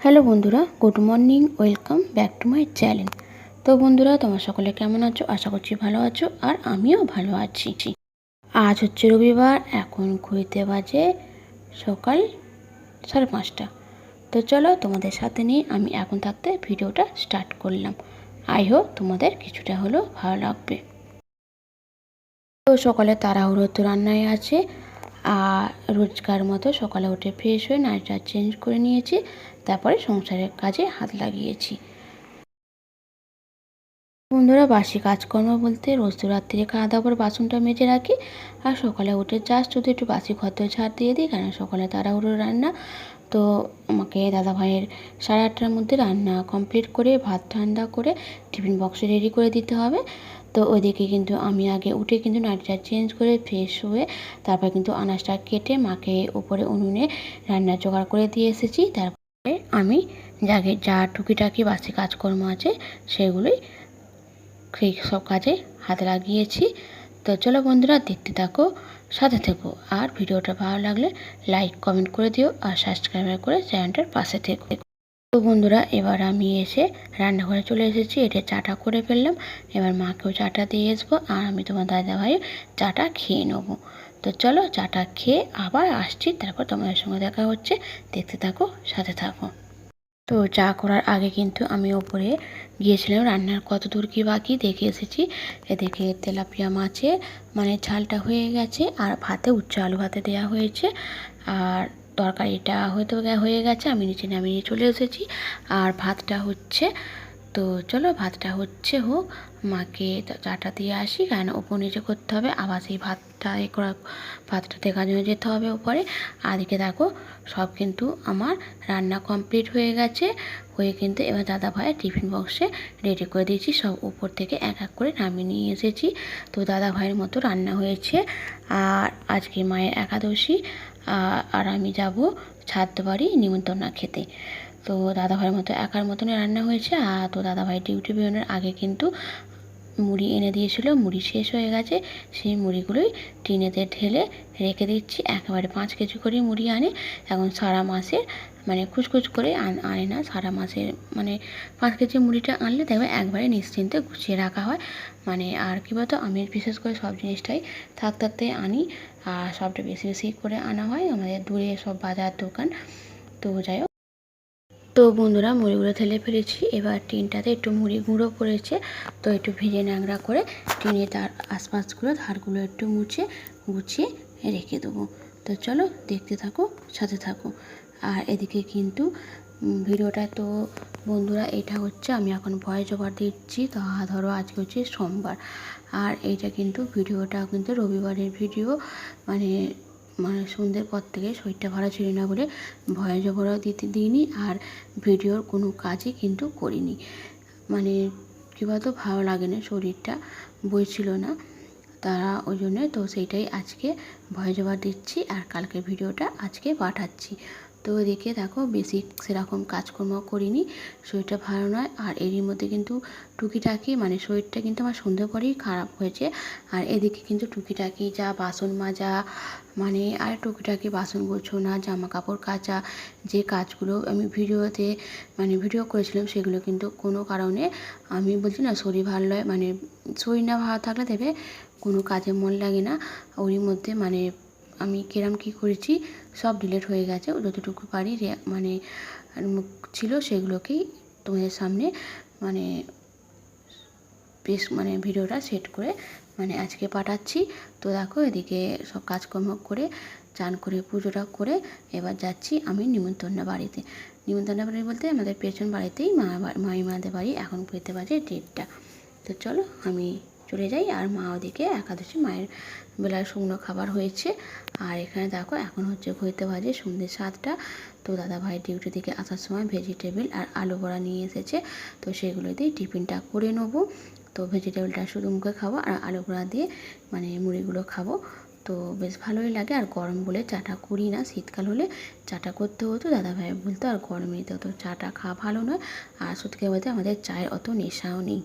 Hello বন্ধুরা, good morning, welcome back to my channel. তো বন্ধুরা, তোমরা সকলে কেমন আছো? আশা করছি ভালো আছো, আর আমিও ভালো আছি। আজ হচ্ছে রবিবার, এখন ঘুরতে বাজে সকাল 5:30। তো চলো, তোমাদের সাথে নিয়ে আমি এখন থাকতে ভিডিওটা স্টার্ট করলাম। আই হোপ তোমাদের কিছুটা হলেও ভালো লাগবে। তো সকালে তাড়াহুড়ো তো রান্নায় আছে, আর রোজকার মতো সকালে উঠে ফ্রেশ হয়ে নাইটটা চেঞ্জ করে নিয়েছি, তারপরে সংসারের কাজে হাত লাগিয়েছি। বন্ধুরা, বাসি কাজকর্ম বলতে রোজ তো রাত্রে খাওয়া দাওয়ার পর বাসনটা মেজে রাখি, আর সকালে উঠে জাস্ট যদি একটু বাসি ঘর ঝাড় দিয়ে দিই, কারণ সকালে তাড়াহুড়ো রান্না। তো আমাকে দাদা ভাইয়ের 8:30টার মধ্যে রান্না কমপ্লিট করে ভাত ঠান্ডা করে টিফিন বক্সে রেডি করে দিতে হবে। তো ওইদিকে কিন্তু আমি আগে উঠে কিন্তু নাইটটা চেঞ্জ করে ফ্রেশ হয়ে তারপর কিন্তু আনাজটা কেটে মাকে উপরে উনুনে রান্না জোগাড় করে দিয়ে এসেছি। তারপরে আমি যা টুকিটাকি বাসি কাজকর্ম আছে সেগুলোই সেই সব কাজে হাত লাগিয়েছি। তো চলো বন্ধুরা, দেখতে থাকো, সাথে থেকো, আর ভিডিওটা ভালো লাগলে লাইক কমেন্ট করে দিও, আর সাবস্ক্রাইব করে চ্যানেলটার পাশে থেকো। তো বন্ধুরা, এবার আমি এসে রান্নাঘরে চলে এসেছি, এটা চাটা করে ফেললাম। এবার মাকেও চাটা দিয়ে আসবো, আর আমি তোমার দাদা ভাই চাটা খেয়ে নেবো। তো চলো, চাটা খেয়ে আবার আসছি, তারপর তোমাদের সঙ্গে দেখা হচ্ছে। দেখতে থাকো, সাথে থাকো। তো চা করার আগে কিন্তু আমি ওপরে গিয়েছিলাম, রান্নার কত দূর কী বাকি দেখে এসেছি। এদিকে তেলাপিয়া মাছে ঝালটা হয়ে গেছে, আর ভাতে উচ্চ আলু ভাতে দেওয়া হয়েছে, আর তরকারিটা হয়তো হয়ে গেছে, আমি নিচে নামিয়ে চলে এসেছি। আর ভাতটা হচ্ছে। তো চলো, ভাতটা হচ্ছে হোক, মাকে চাটা দিয়ে আসি, কারণ ওপর নিচে করতে হবে, আবার সেই ভাতটা দেখার জন্য যেতে হবে উপরে। আর এদিকে দেখো, সব কিন্তু আমার রান্না কমপ্লিট হয়ে গেছে, হয়ে কিন্তু এবার দাদা ভাইয়ের টিফিন বক্সে রেডি করে দিয়েছি, সব উপর থেকে এক এক করে নামিয়ে নিয়ে এসেছি। তো দাদা ভাইয়ের মতো রান্না হয়েছে, আর আজকে মায়ের একাদশী, আর আমি যাব ছাদ বাড়ি নিমন্ত্রণ খেতে। তো দাদাভাইয়ের মতো একার মতনই রান্না হয়েছে। আর তো দাদাভাই ডিউটি বেরোনোর আগে কিন্তু মুড়ি এনে দিয়েছিল, মুড়ি শেষ হয়ে গেছে, সেই মুড়িগুলোই টিনেতে ঢেলে রেখে দিচ্ছি। একেবারে 5 কেজি করে মুড়ি আনে এখন, সারা মাসের খুচখুচ করে আনে না, সারা মাসের 5 কেজি মুড়িটা আনলে দেখবে একবারে নিশ্চিন্তে গুছিয়ে রাখা হয়। আর কী বলতো, আমি বিশেষ করে সব জিনিসটাই থাকতে আনি, আর সবটা বেশি বেশি করে আনা হয়, আমাদের দূরে সব বাজার দোকান। তো যাই হোক, তো বন্ধুরা, মুড়িগুলো ঢেলে ফেলেছি, এবার টিনটাতে একটু মুড়ি গুঁড়ো পড়েছে, তো একটু ভেজে ন্যাংরা করে টিনে তার আশপাশগুলো ধারগুলো একটু গুছিয়ে রেখে দেবো। তো চলো, দেখতে থাকো, সাথে থাকো। আর এদিকে কিন্তু ভিডিওটা তো বন্ধুরা, এটা হচ্ছে আমি এখন ভয়েস ওভার দিচ্ছি, তা ধরো আজকে হচ্ছে সোমবার, আর এইটা কিন্তু ভিডিওটা কিন্তু রবিবারের ভিডিও। মানে সন্ধ্যের পর থেকে শরীরটা ভালো ছিল না বলে ভয়েস ওভারও দিইনি, আর ভিডিওর কোনো কাজই কিন্তু করিনি। কী বলতো, ভালো লাগে না, শরীরটা বইছিল না, তারা ওই জন্যে তো সেইটাই আজকে ভয়েস ওভার দিচ্ছি, আর কালকে ভিডিওটা আজকে পাঠাচ্ছি। তো এদিকে দেখো, বেশি সেরকম কাজকর্ম করিনি, শরীরটা ভালো নয়, আর এরই মধ্যে কিন্তু টুকিটাকি শরীরটা কিন্তু আমার সন্ধ্যে পরেই খারাপ হয়েছে। আর এদিকে কিন্তু টুকিটাকি যা বাসন মাজা, আর টুকিটাকি বাসন গোছানো, জামা কাপড় কাচা, যে কাজগুলো আমি ভিডিওতে ভিডিও করেছিলাম, সেগুলো কিন্তু কোনো কারণে আমি বলছি না, শরীর ভালো নয়, শরীর না ভালো থাকলে দেবে কোনো কাজে মন লাগে না। ওরই মধ্যে আমি কিরম কী করেছি সব ডিলিট হয়ে গেছে, যতটুকু পারি ছিল সেগুলোকেই তোমাদের সামনে বেশ ভিডিওটা সেট করে আজকে পাঠাচ্ছি। তো দেখো, এদিকে সব কাজকর্ম করে চান করে পুজোটা করে এবার যাচ্ছি আমি নিমন্ত্রণ বাড়ি বলতে আমাদের পেছন বাড়িতেই মামিমাদের বাড়ি। এখন পেতে বাজে 1:30। তো চলো, আমি চলে যাই। আর মা ওদিকে একাদশী মায়ের বেলার শুকনো খাবার হয়েছে, আর এখানে দেখো এখন হচ্ছে ঘুরতে বাজে সন্ধ্যে 7টা। তো দাদা ভাই ডিউটি থেকে আসার সময় ভেজিটেবল আর আলু বড়া নিয়ে এসেছে, তো সেগুলো দিয়ে টিফিনটা করে নেবো। তো ভেজিটেবলটা শুধু মুখে খাবো, আর আলু বড়া দিয়ে মুড়িগুলো খাবো। তো বেশ ভালোই লাগে, আর গরম বলে চাটা করি না, শীতকাল হলে চাটা করতে হতো, দাদাভাই বলতো, আর গরমে তো চাটা খাওয়া ভালো নয়, আর সত্যি বলতে আমাদের চায়ের অত নেশাও নেই।